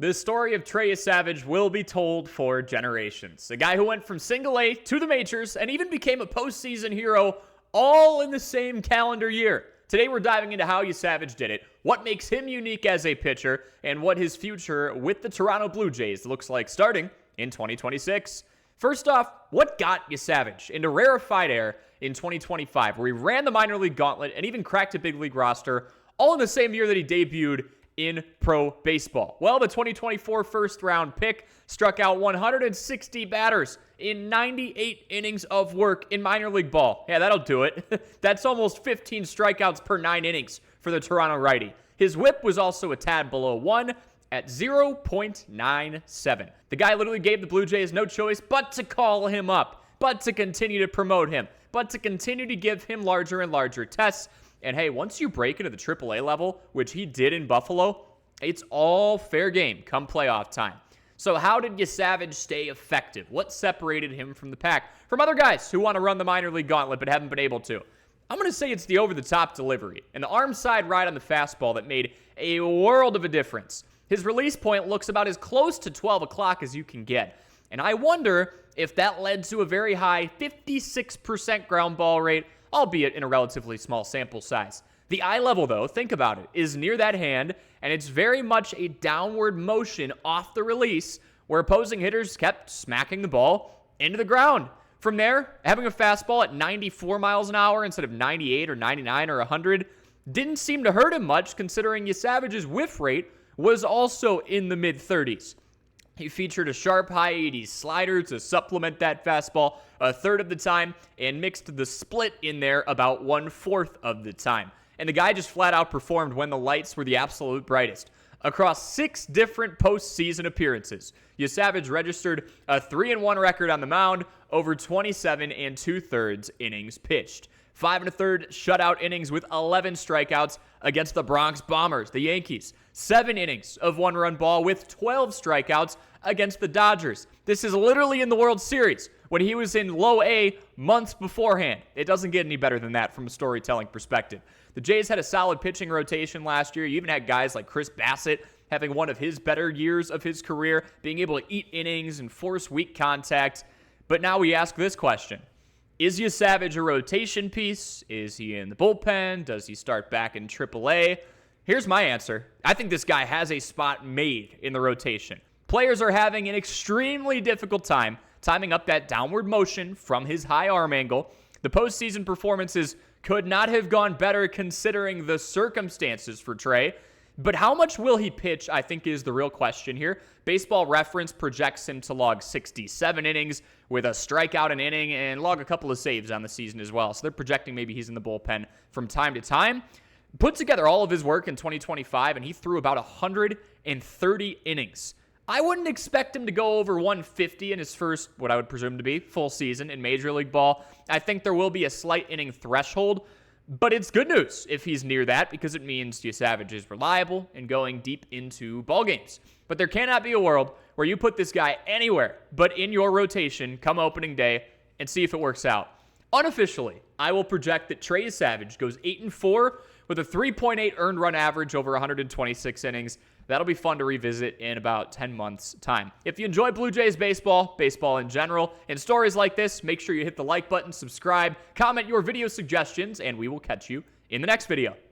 The story of Trey Yesavage will be told for generations. A guy who went from single A to the majors and even became a postseason hero all in the same calendar year. Today we're diving into how Yesavage did it, what makes him unique as a pitcher, and what his future with the Toronto Blue Jays looks like starting in 2026. First off, what got Yesavage into rarefied air in 2025, where he ran the minor league gauntlet and even cracked a big league roster, all in the same year that he debuted in pro baseball? Well, the 2024 first-round pick struck out 160 batters in 98 innings of work in minor league ball. Yeah, that'll do it. That's almost 15 strikeouts per 9 innings for the Toronto righty. His whip was also a tad below 1 at 0.97. The guy literally gave the Blue Jays no choice but to call him up, but to continue to promote him, but to continue to give him larger and larger tests. And hey, once you break into the AAA level, which he did in Buffalo, it's all fair game come playoff time. So how did Yesavage stay effective? What separated him from the pack, from other guys who want to run the minor league gauntlet but haven't been able to? I'm going to say it's the over-the-top delivery and the arm side ride on the fastball that made a world of a difference. His release point looks about as close to 12 o'clock as you can get. And I wonder if that led to a very high 56% ground ball rate, albeit in a relatively small sample size. The eye level, though, think about it, is near that hand, and it's very much a downward motion off the release where opposing hitters kept smacking the ball into the ground. From there, having a fastball at 94 miles an hour instead of 98 or 99 or 100 didn't seem to hurt him much, considering Yesavage's whiff rate was also in the mid-30s. He featured a sharp high 80s slider to supplement that fastball a third of the time and mixed the split in there about 1/4 of the time. And the guy just flat out performed when the lights were the absolute brightest. Across 6 different postseason appearances, Yesavage registered a 3-1 record on the mound over 27 2/3 innings pitched. 5 1/3 shutout innings with 11 strikeouts against the Bronx Bombers, the Yankees. 7 innings of 1-run ball with 12 strikeouts against the Dodgers. This is literally in the World Series when he was in low A months beforehand. It doesn't get any better than that from a storytelling perspective. The Jays had a solid pitching rotation last year. You even had guys like Chris Bassett having one of his better years of his career, being able to eat innings and force weak contact. But now we ask this question. Is Yesavage a rotation piece? Is he in the bullpen? Does he start back in AAA? Here's my answer. I think this guy has a spot made in the rotation. Players are having an extremely difficult time timing up that downward motion from his high arm angle. The postseason performances could not have gone better considering the circumstances for Trey. But how much will he pitch, I think, is the real question here. Baseball Reference projects him to log 67 innings with a strikeout an inning and log a couple of saves on the season as well. So they're projecting maybe he's in the bullpen from time to time. Put together all of his work in 2025, and he threw about 130 innings. I wouldn't expect him to go over 150 in his first, what I would presume to be, full season in Major League Ball. I think there will be a slight inning threshold, but it's good news if he's near that because it means Yesavage is reliable and going deep into ball games. But there cannot be a world where you put this guy anywhere but in your rotation come opening day and see if it works out. Unofficially, I will project that Trey Yesavage goes 8-4 with a 3.8 earned run average over 126 innings. That'll be fun to revisit in about 10 months' time. If you enjoy Blue Jays baseball in general, and stories like this, make sure you hit the like button, subscribe, comment your video suggestions, and we will catch you in the next video.